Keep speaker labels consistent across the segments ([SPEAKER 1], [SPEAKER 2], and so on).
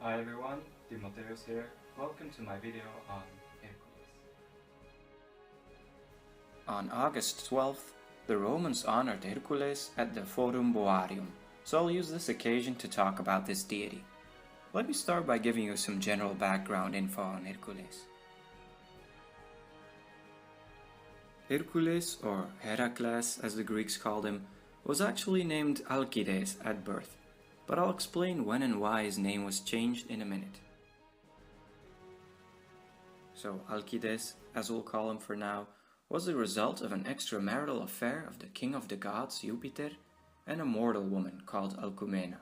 [SPEAKER 1] Hi everyone, TIMOTHEVS here. Welcome to my video on Heracles. On August 12th, the Romans honored Hercules at the Forum Boarium, so I'll use this occasion to talk about this deity. Let me start by giving you some general background info on Hercules. Hercules, or Heracles as the Greeks called him, was actually named Alcides at birth, but I'll explain when and why his name was changed in a minute. So Alcides, as we'll call him for now, was the result of an extramarital affair of the king of the gods, Iuppiter, and a mortal woman called Alcumena.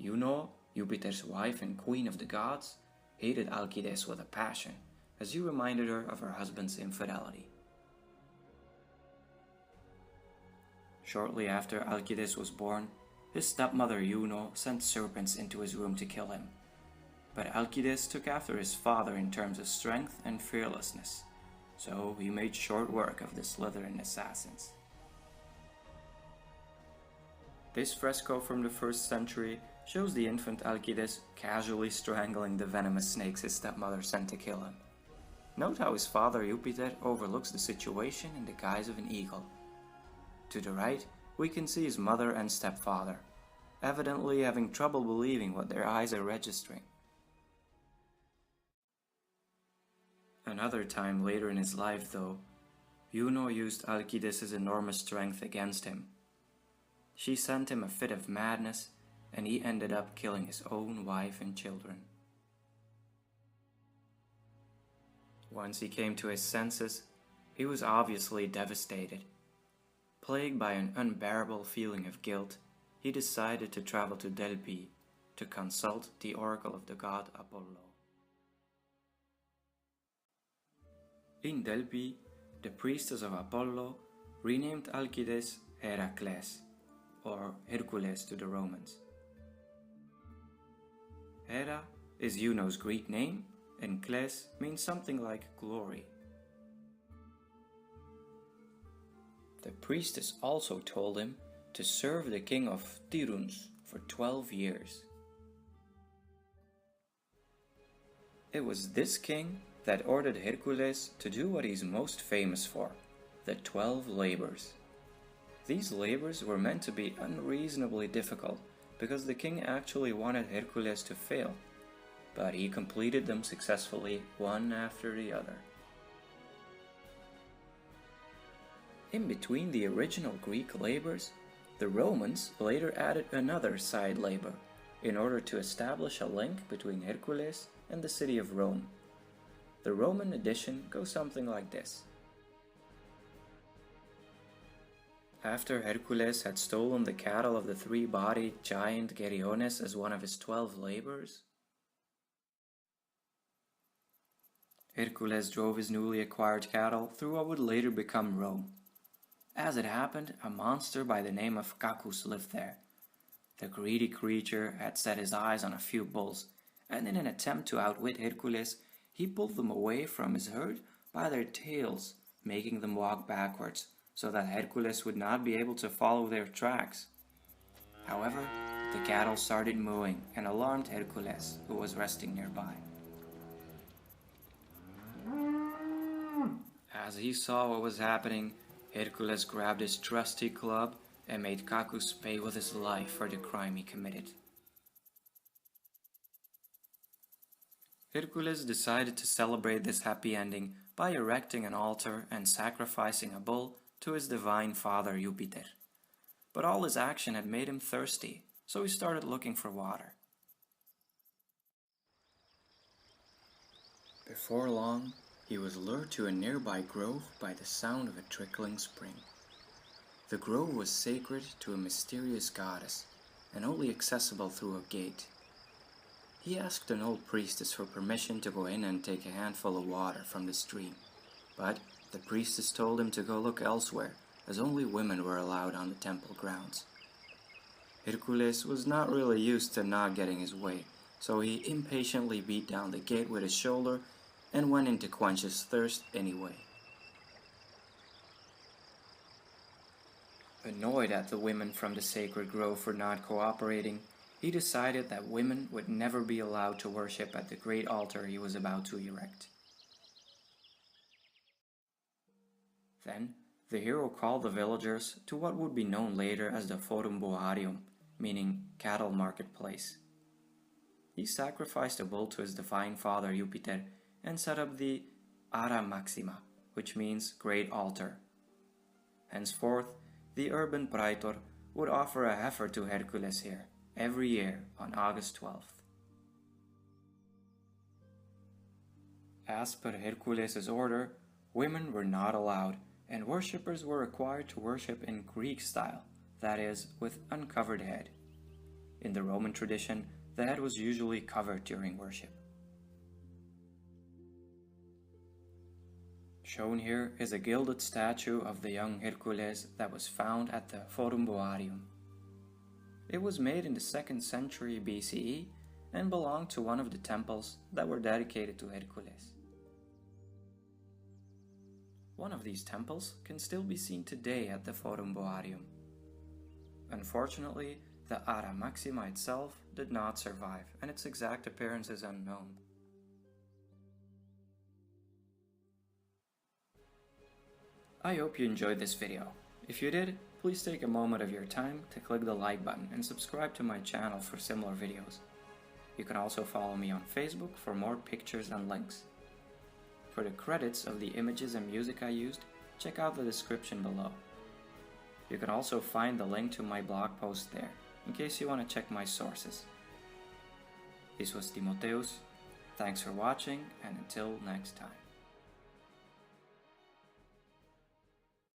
[SPEAKER 1] Iuno, Iuppiter's wife and queen of the gods, hated Alcides with a passion, as he reminded her of her husband's infidelity. Shortly after Alcides was born, his stepmother Iuno sent serpents into his room to kill him. But Alcides took after his father in terms of strength and fearlessness, so he made short work of the Slytherin assassins. This fresco from the 1st century shows the infant Alcides casually strangling the venomous snakes his stepmother sent to kill him. Note how his father Iuppiter overlooks the situation in the guise of an eagle. To the right, we can see his mother and stepfather, evidently having trouble believing what their eyes are registering. Another time later in his life, though, Iuno used Alcides' enormous strength against him. She sent him a fit of madness, and he ended up killing his own wife and children. Once he came to his senses, he was obviously devastated. Plagued by an unbearable feeling of guilt, he decided to travel to Delphi to consult the oracle of the god Apollo. In Delphi, the priestess of Apollo renamed Alcides Heracles, or Hercules to the Romans. Hera is Iuno's Greek name, and Kles means something like glory. The priestess also told him to serve the king of Tiruns for 12 years. It was this king that ordered Hercules to do what he's most famous for, the 12 labors. These labors were meant to be unreasonably difficult because the king actually wanted Hercules to fail, but he completed them successfully one after the other. In between the original Greek labors, the Romans later added another side labor in order to establish a link between Hercules and the city of Rome. The Roman edition goes something like this. After Hercules had stolen the cattle of the three-bodied giant Geryones as one of his 12 labors, Hercules drove his newly acquired cattle through what would later become Rome. As it happened, a monster by the name of Cacus lived there. The greedy creature had set his eyes on a few bulls, and in an attempt to outwit Hercules, he pulled them away from his herd by their tails, making them walk backwards, so that Hercules would not be able to follow their tracks. However, the cattle started mooing and alarmed Hercules, who was resting nearby. As he saw what was happening, Hercules grabbed his trusty club and made Cacus pay with his life for the crime he committed. Hercules decided to celebrate this happy ending by erecting an altar and sacrificing a bull to his divine father Iuppiter. But all his action had made him thirsty, so he started looking for water. Before long, he was lured to a nearby grove by the sound of a trickling spring. The grove was sacred to a mysterious goddess, and only accessible through a gate. He asked an old priestess for permission to go in and take a handful of water from the stream, but the priestess told him to go look elsewhere, as only women were allowed on the temple grounds. Hercules was not really used to not getting his way, so he impatiently beat down the gate with his shoulder and went in to quench his thirst anyway. Annoyed at the women from the sacred grove for not cooperating, he decided that women would never be allowed to worship at the great altar he was about to erect. Then, the hero called the villagers to what would be known later as the Forum Boarium, meaning cattle marketplace. He sacrificed a bull to his divine father Iuppiter and set up the Ara Maxima, which means great altar. Henceforth, the urban praetor would offer a heifer to Hercules here, every year on August 12th. As per Hercules' order, women were not allowed, and worshippers were required to worship in Greek style, that is, with uncovered head. In the Roman tradition, the head was usually covered during worship. Shown here is a gilded statue of the young Hercules that was found at the Forum Boarium. It was made in the 2nd century BCE and belonged to one of the temples that were dedicated to Hercules. One of these temples can still be seen today at the Forum Boarium. Unfortunately, the Ara Maxima itself did not survive, and its exact appearance is unknown. I hope you enjoyed this video. If you did, please take a moment of your time to click the like button and subscribe to my channel for similar videos. You can also follow me on Facebook for more pictures and links. For the credits of the images and music I used, check out the description below. You can also find the link to my blog post there, in case you want to check my sources. This was TIMOTHEVS. Thanks for watching, and until next time.